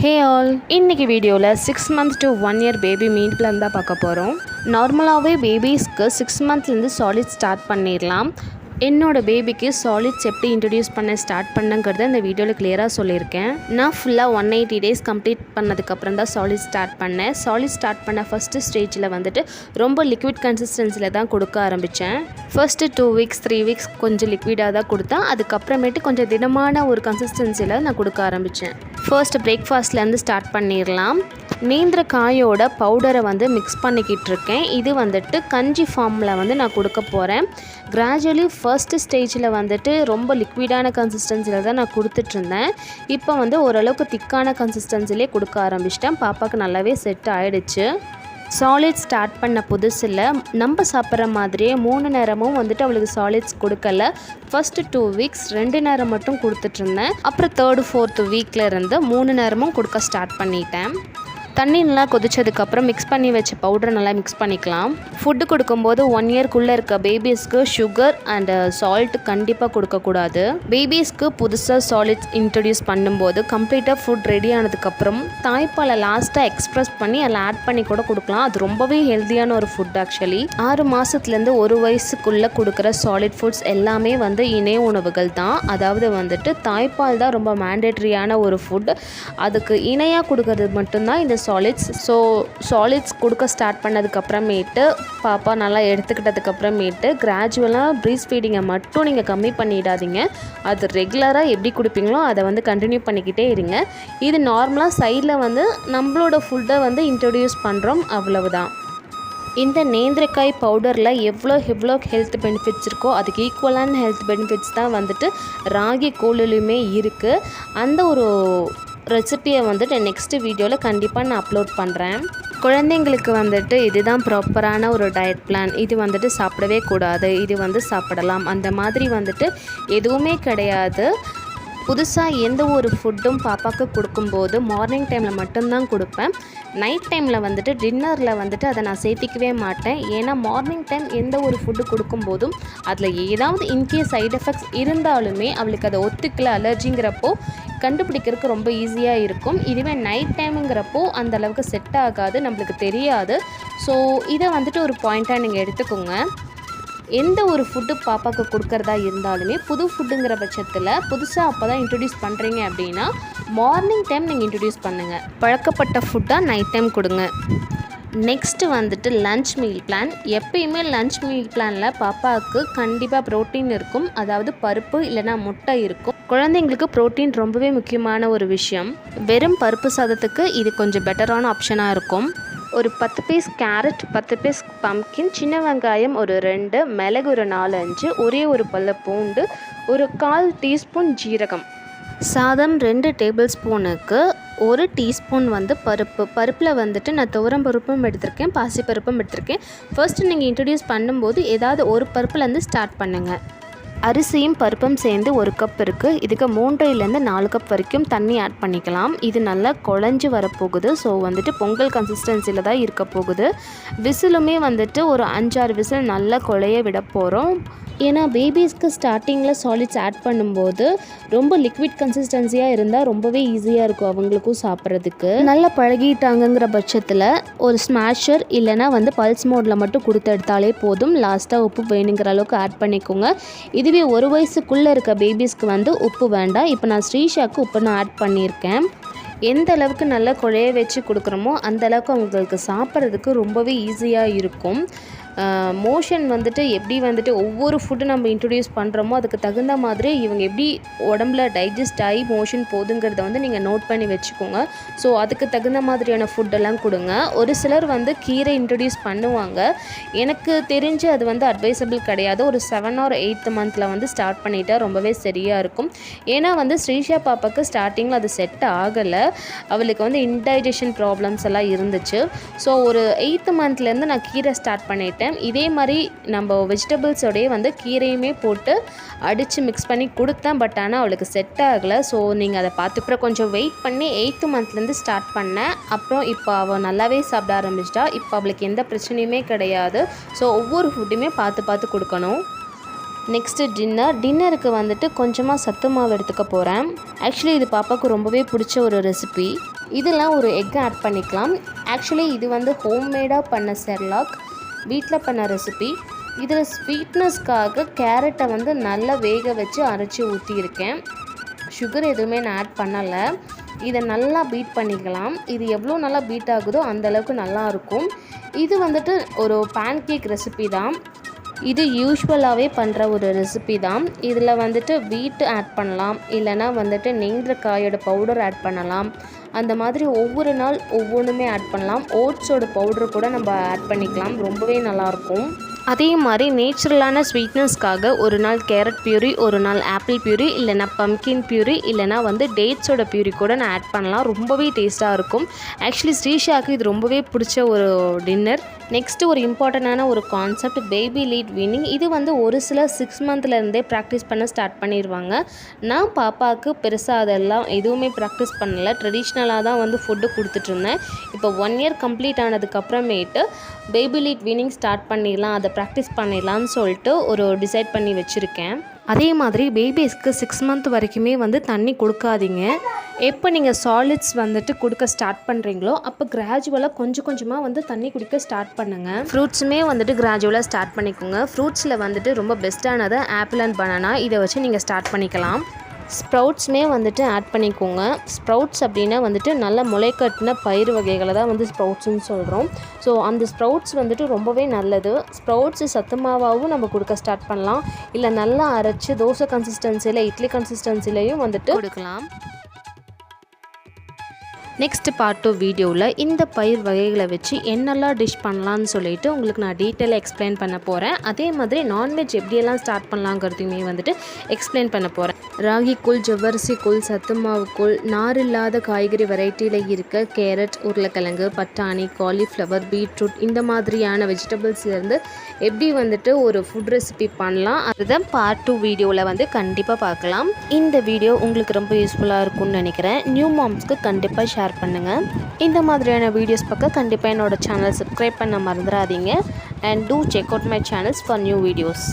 Hey all, இன்றைக்கி வீடியோவில் 6 months to 1 year baby meal plan தான் பார்க்க போகிறோம். நார்மலாகவே பேபிஸ்க்கு 6 monthsலேருந்து சாலிட் ஸ்டார்ட் பண்ணிடலாம். என்னோடய பேபிக்கு சாலிட்ஸ் எப்படி இன்ட்ரடியூஸ் பண்ண ஸ்டார்ட் பண்ணுங்கிறத இந்த வீடியோவில் கிளியராக சொல்லியிருக்கேன். நான் ஃபுல்லாக 180 days கம்ப்ளீட் பண்ணதுக்கப்புறம் தான் சாலிட் ஸ்டார்ட் பண்ணேன். சாலிட் ஸ்டார்ட் பண்ண ஃபஸ்ட்டு ஸ்டேஜில் வந்துட்டு ரொம்ப லிக்விட் கன்சிஸ்டன்சியில் தான் கொடுக்க ஆரம்பித்தேன். ஃபர்ஸ்ட்டு 2 weeks 3 weeks கொஞ்சம் லிக்விடாக தான் கொடுத்தேன். அதுக்கப்புறமேட்டு கொஞ்சம் திடமான ஒரு கன்சிஸ்டன்சியில் நான் கொடுக்க ஆரம்பித்தேன். ஃபர்ஸ்ட் பிரேக்ஃபாஸ்ட்லேருந்து ஸ்டார்ட் பண்ணிடலாம். நேந்திர காயோட பவுடரை வந்து மிக்ஸ் பண்ணிக்கிட்டு இருக்கேன். இது வந்துட்டு கஞ்சி ஃபார்மில் வந்து நான் கொடுக்க போகிறேன். கிராஜுவலி ஃபர்ஸ்ட்டு ஸ்டேஜில் வந்துட்டு ரொம்ப லிக்விடான கன்சிஸ்டன்சியில் தான் நான் கொடுத்துட்ருந்தேன். இப்போ வந்து ஓரளவுக்கு திக்கான கன்சிஸ்டன்சிலே கொடுக்க ஆரம்பிச்சிட்டேன். பாப்பாவுக்கு நல்லாவே செட் ஆகிடுச்சு. சாலிட் ஸ்டார்ட் பண்ண புதுசில் நம்ம சாப்பிட்ற மாதிரியே 3 நேரமும் வந்துட்டு அவளுக்கு சாலிட்ஸ் கொடுக்கல. ஃபஸ்ட்டு 2 weeks 2 நேரம் மட்டும் கொடுத்துட்ருந்தேன். அப்புறம் 3rd 4th வீக்கில் இருந்து 3 நேரமும் கொடுக்க ஸ்டார்ட் பண்ணிட்டேன். தண்ணி நல்லா கொதிச்சதுக்கப்புறம் மிக்ஸ் பண்ணி வச்ச பவுடரை நல்லா மிக்ஸ் பண்ணிக்கலாம். ஃபுட்டு கொடுக்கும்போது 1 yearக்குள்ளே இருக்க பேபிஸ்க்கு சுகர் அண்ட் சால்ட் கண்டிப்பாக கொடுக்கக்கூடாது. பேபிஸ்க்கு புதுசாக சாலிட்ஸ் இன்ட்ரடியூஸ் பண்ணும்போது கம்ப்ளீட்டாக ஃபுட் ரெடி ஆனதுக்கப்புறம் தாய்ப்பாலை லாஸ்ட்டாக எக்ஸ்ப்ரெஸ் பண்ணி அதில் ஆட் பண்ணி கூட கொடுக்கலாம். அது ரொம்பவே ஹெல்த்தியான ஒரு ஃபுட். ஆக்சுவலி 6 மாதத்துலேருந்து 1 வயசுக்குள்ளே கொடுக்குற சாலிட் ஃபுட்ஸ் எல்லாமே வந்து இணை உணவுகள் தான். அதாவது வந்துட்டு தாய்ப்பால் தான் ரொம்ப மேண்டேட்ரியான ஒரு ஃபுட். அதுக்கு இணையாக கொடுக்கறது மட்டும்தான் இந்த சாலிட்ஸ். ஸோ சாலிட்ஸ் கொடுக்க ஸ்டார்ட் பண்ணதுக்கப்புறமேட்டு பாப்பா நல்லா எடுத்துக்கிட்டதுக்கப்புறமேட்டு கிராஜுவலாக ப்ரீஸ்ட் ஃபீடிங்கை மட்டும் நீங்கள் கம்மி பண்ணிடாதீங்க. அது ரெகுலராக எப்படி கொடுப்பீங்களோ அதை வந்து கண்டினியூ பண்ணிக்கிட்டே இருங்க. இது நார்மலாக சைடில் வந்து நம்மளோட ஃபுட்டை வந்து இன்ட்ரடியூஸ் பண்ணுறோம், அவ்வளவுதான். இந்த நேந்திரக்காய் பவுடரில் எவ்வளோ ஹெல்த் பெனிஃபிட்ஸ் இருக்கோ அதுக்கு ஈக்குவலான ஹெல்த் பெனிஃபிட்ஸ் தான் வந்துட்டு ராகி கூழுலையுமே இருக்குது. அந்த ஒரு ரெசிப்பியை வந்துட்டு நெக்ஸ்ட்டு வீடியோவில் கண்டிப்பாக நான் அப்லோட் பண்ணுறேன். குழந்தைங்களுக்கு வந்துட்டு இதுதான் ப்ராப்பரான ஒரு டயட் பிளான். இது வந்துட்டு சாப்பிடவே கூடாது, இது வந்து சாப்பிடலாம், அந்த மாதிரி வந்துட்டு எதுவுமே கிடையாது. புதுசாக எந்த ஒரு ஃபுட்டும் பாப்பாவுக்கு கொடுக்கும்போது மார்னிங் டைமில் மட்டும்தான் கொடுப்பேன். நைட் டைமில் வந்துட்டு டின்னரில் வந்துட்டு அதை நான் சேர்த்திக்கவே மாட்டேன். ஏன்னா மார்னிங் டைம் எந்த ஒரு ஃபுட்டு கொடுக்கும்போதும் அதில் ஏதாவது இன்கேஸ் சைட் எஃபெக்ட்ஸ் இருந்தாலுமே அவளுக்கு அதை ஒத்துக்கல அலர்ஜிங்கிறப்போ கண்டுபிடிக்கிறதுக்கு ரொம்ப ஈஸியாக இருக்கும். இதுவே நைட் டைமுங்கிறப்போ அந்த அளவுக்கு செட் ஆகாது, நம்மளுக்கு தெரியாது. ஸோ இதை வந்துட்டு ஒரு பாயிண்ட்டாக நீங்கள் எடுத்துக்கோங்க. எந்த ஒரு ஃபுட்டு பாப்பாவுக்கு கொடுக்குறதா இருந்தாலுமே புது ஃபுட்டுங்கிற பட்சத்தில் புதுசாக அப்போ தான் இன்ட்ரடியூஸ் பண்ணுறீங்க அப்படின்னா மார்னிங் டைம் நீங்கள் இன்ட்ரடியூஸ் பண்ணுங்கள். பழக்கப்பட்ட ஃபுட்டாக நைட் டைம் கொடுங்க. நெக்ஸ்ட்டு வந்துட்டு லன்ச் மீல் பிளான். எப்பயுமே லன்ச் மீல் பிளானில் பாப்பாவுக்கு கண்டிப்பாக ப்ரோட்டீன் இருக்கும். அதாவது பருப்பு இல்லைனா முட்டை இருக்கும். குழந்தைங்களுக்கு ப்ரோட்டீன் ரொம்பவே முக்கியமான ஒரு விஷயம். வெறும் பருப்பு சாதத்துக்கு இது கொஞ்சம் பெட்டரான ஆப்ஷனாக இருக்கும். ஒரு 10 பீஸ் கேரட், 10 பீஸ் பம்கின், சின்ன வெங்காயம் ஒரு 2, மிளகு ஒரு 4-5, ஒரே ஒரு பல்ல பூண்டு, ஒரு 1/4 டீஸ்பூன் ஜீரகம், சாதம் 2 டேபிள் ஸ்பூனுக்கு 1 டீஸ்பூன் வந்து பருப்பில் வந்துட்டு நான் துவரம் பருப்பும் எடுத்திருக்கேன், பாசிப்பருப்பும் எடுத்திருக்கேன். ஃபர்ஸ்ட்டு நீங்கள் இன்ட்ரடியூஸ் பண்ணும்போது ஏதாவது ஒரு பருப்புலேருந்து ஸ்டார்ட் பண்ணுங்கள். அரிசியும் பருப்பும் சேர்ந்து 1 கப் இருக்குது. இதுக்கு 3லேருந்து 4 கப் வரைக்கும் தண்ணி ஆட் பண்ணிக்கலாம். இது நல்லா குழஞ்சி வரப்போகுது. ஸோ வந்துட்டு பொங்கல் கன்சிஸ்டன்சியில் தான் இருக்க போகுது. விசிலுமே வந்துட்டு ஒரு 5-6 விசில் நல்லா குழைய விட போகிறோம். ஏன்னா பேபிஸ்க்கு ஸ்டார்டிங்கில் சாலிட்ஸ் ஆட் பண்ணும்போது ரொம்ப லிக்விட் கன்சிஸ்டன்சியாக இருந்தால் ரொம்பவே ஈஸியாக இருக்கும் அவங்களுக்கும் சாப்பிட்றதுக்கு. நல்லா பழகிட்டாங்கங்கிற பட்சத்தில் ஒரு ஸ்மாஷர் இல்லைனா வந்து பல்ஸ் மோடில் மட்டும் கொடுத்து எடுத்தாலே போதும். லாஸ்ட்டாக உப்பு வேணுங்கிற அளவுக்கு ஆட் பண்ணிக்கோங்க. இதுவே 1 வயசுக்குள்ளே இருக்க பேபிஸ்க்கு வந்து உப்பு வேண்டாம். இப்போ நான் ஸ்ரீஷாவுக்கு உப்பு நான் ஆட் பண்ணியிருக்கேன். எந்த அளவுக்கு நல்லா குழைய வச்சு கொடுக்குறோமோ அந்த அளவுக்கு அவங்களுக்கு சாப்பிட்றதுக்கு ரொம்பவே ஈஸியாக இருக்கும். மோஷன் வந்துட்டு எப்படி வந்துட்டு ஒவ்வொரு ஃபுட்டு நம்ம இன்ட்ரடியூஸ் பண்ணுறோமோ அதுக்கு தகுந்த மாதிரி இவங்க எப்படி உடம்புல டைஜஸ்ட் ஆகி மோஷன் போகுதுங்கிறத வந்து நீங்கள் நோட் பண்ணி வச்சுக்கோங்க. ஸோ அதுக்கு தகுந்த மாதிரியான ஃபுட்டெல்லாம் கொடுங்க. ஒரு சிலர் வந்து கீரை இன்ட்ரடியூஸ் பண்ணுவாங்க. எனக்கு தெரிஞ்சு அது வந்து அட்வைசபிள் கிடையாது. ஒரு 7 or 8th மந்தில் வந்து ஸ்டார்ட் பண்ணிட்டா ரொம்பவே சரியாக இருக்கும். ஏன்னா வந்து ஸ்ரீஷா பாப்பாவுக்கு ஸ்டார்டிங்கில் அது செட் ஆகலை. அவளுக்கு வந்து இன்டைஜஷன் ப்ராப்ளம்ஸ் எல்லாம் இருந்துச்சு. ஸோ ஒரு 8th மந்த்லேருந்து நான் கீரை ஸ்டார்ட் பண்ணிட்டேன். இதே மாதிரி நம்ம வெஜிடபிள்ஸோடையே வந்து கீரையுமே போட்டு அடித்து மிக்ஸ் பண்ணி கொடுத்தேன். பட் ஆனால் அவளுக்கு செட் ஆகலை. ஸோ நீங்கள் அதை பார்த்துப்புறம் கொஞ்சம் வெயிட் பண்ணி 8th மந்த்லேருந்து ஸ்டார்ட் பண்ணேன். அப்புறம் இப்போ அவள் நல்லாவே சாப்பிட ஆரம்பிச்சிட்டா. இப்போ அவளுக்கு எந்த பிரச்சனையுமே கிடையாது. ஸோ ஒவ்வொரு ஃபுட்டுமே பார்த்து கொடுக்கணும். நெக்ஸ்ட்டு டின்னருக்கு வந்துட்டு கொஞ்சமாக சத்து மாவு எடுத்துக்க போகிறேன். ஆக்சுவலி இது பாப்பாவுக்கு ரொம்பவே பிடிச்ச ஒரு ரெசிபி. இதெல்லாம் ஒரு எக் ஆட் பண்ணிக்கலாம். ஆக்சுவலி இது வந்து ஹோம்மேடாக பண்ண செர்லாக், வீட்டில் பண்ண ரெசிபி. இதில் ஸ்வீட்னஸ்க்காக கேரட்டை வந்து நல்லா வேக வச்சு அரைச்சி ஊற்றியிருக்கேன். சுகர் எதுவுமே நான் ஆட் பண்ணலை. இதை நல்லா பீட் பண்ணிக்கலாம். இது எவ்வளோ நல்லா பீட் ஆகுதோ அந்தளவுக்கு நல்லாயிருக்கும். இது வந்துட்டு ஒரு பேன் கேக் ரெசிபி தான். இது யூஸ்வலாகவே பண்ணுற ஒரு ரெசிபி தான். இதில் வந்துட்டு வீட் ஆட் பண்ணலாம், இல்லைனா வந்துட்டு நெய்ந்திரக்காயோட பவுடர் ஆட் பண்ணலாம். அந்த மாதிரி ஒவ்வொரு நாள் ஒவ்வொன்றுமே ஆட் பண்ணலாம். ஓட்ஸோட பவுடர் கூட நம்ம ஆட் பண்ணிக்கலாம், ரொம்பவே நல்லாயிருக்கும். அதே மாதிரி நேச்சுரலான ஸ்வீட்னஸ்க்காக ஒரு நாள் கேரட் பியூரி, ஒரு நாள் ஆப்பிள் பியூரி, இல்லைனா பம்கின் பியூரி, இல்லைனா வந்து டேட்ஸோட பியூரி கூட நான் ஆட் பண்ணலாம். ரொம்பவே டேஸ்ட்டாக இருக்கும். ஆக்சுவலி ஸ்ரீஷாவுக்கு இது ரொம்பவே பிடிச்ச ஒரு டின்னர். நெக்ஸ்ட்டு ஒரு இம்பார்ட்டண்டான ஒரு கான்செப்ட், பேபி லீட் வீனிங். இது வந்து ஒரு சில 6 மந்த்லேருந்தே ப்ராக்டிஸ் பண்ண ஸ்டார்ட் பண்ணிடுவாங்க. நான் பாப்பாவுக்கு பெருசாக அதெல்லாம் எதுவுமே ப்ராக்டிஸ் பண்ணலை. ட்ரெடிஷ்னலாக தான் வந்து ஃபுட்டு கொடுத்துட்ருந்தேன். இப்போ 1 இயர் கம்ப்ளீட் ஆனதுக்கப்புறமேட்டு பேபி லீட் வீனிங் ஸ்டார்ட் பண்ணிடலாம், அதை ப்ராக்டிஸ் பண்ணிடலான்னு சொல்லிட்டு ஒரு டிசைட் பண்ணி வச்சுருக்கேன். அதே மாதிரி பேபிஸ்க்கு 6 மந்த் வரைக்குமே வந்து தண்ணி கொடுக்காதீங்க. எப்போ நீங்கள் சாலிட்ஸ் வந்துட்டு கொடுக்க ஸ்டார்ட் பண்ணுறீங்களோ அப்போ கிராஜுவலாக கொஞ்சம் கொஞ்சமாக வந்து தண்ணி குடிக்க ஸ்டார்ட் பண்ணுங்கள். ஃப்ரூட்ஸுமே வந்துட்டு கிராஜுவலாக ஸ்டார்ட் பண்ணிக்கோங்க. ஃப்ரூட்ஸில் வந்துட்டு ரொம்ப பெஸ்ட்டானது ஆப்பிள் அண்ட் பனானா. இதை வச்சு நீங்கள் ஸ்டார்ட் பண்ணிக்கலாம். ஸ்ப்ரவுட்ஸுமே வந்துட்டு ஆட் பண்ணிக்கோங்க. ஸ்ப்ரவுட்ஸ் அப்படின்னா வந்துட்டு நல்ல முளைக்கட்டின பயிர் வகைகளை தான் வந்து ஸ்ப்ரவுட்ஸ்ன்னு சொல்கிறோம். ஸோ அந்த ஸ்ப்ரவுட்ஸ் வந்துட்டு ரொம்பவே நல்லது. ஸ்ப்ரவுட்ஸு சத்து மாவாகவும் நம்ம கொடுக்க ஸ்டார்ட் பண்ணலாம், இல்லை நல்லா அரைச்சி தோசை கன்சிஸ்டன்சியில், இட்லி கன்சிஸ்டன்சிலையும் வந்துட்டு கொடுக்கலாம். நெக்ஸ்ட் பார்ட் 2 வீடியோவில் இந்த பயிர் வகைகளை வச்சு என்னெல்லாம் டிஷ் பண்ணலான்னு சொல்லிட்டு உங்களுக்கு நான் டீட்டெயிலாக எக்ஸ்பிளைன் பண்ண போகிறேன். அதே மாதிரி நான்வெஜ் எப்படியெல்லாம் ஸ்டார்ட் பண்ணலாங்கிறதையுமே வந்துட்டு எக்ஸ்பிளைன் பண்ண போகிறேன். ராகி கூழ், ஜவ்வரிசி கூழ், சத்துமாவு கூழ், நார் இல்லாத காய்கறி வெரைட்டியில் இருக்க கேரட், உருளைக்கிழங்கு, பட்டாணி, காலிஃப்ளவர், பீட்ரூட் இந்த மாதிரியான வெஜிடபிள்ஸ்லேருந்து எப்படி வந்துட்டு ஒரு ஃபுட் ரெசிபி பண்ணலாம், அதுதான் பார்ட் 2 வீடியோவில் வந்து கண்டிப்பாக பார்க்கலாம். இந்த வீடியோ உங்களுக்கு ரொம்ப யூஸ்ஃபுல்லாக இருக்கும்னு நினைக்கிறேன். நியூ மாம்ஸ்க்கு கண்டிப்பாக ஷேர் பண்ணுங்கள். இந்த மாதிரியான வீடியோஸ் பார்க்க கண்டிப்பாக என்னோட சேனல் சப்ஸ்கிரைப் பண்ண மறந்துடாதீங்க. And do check out my channels for new videos.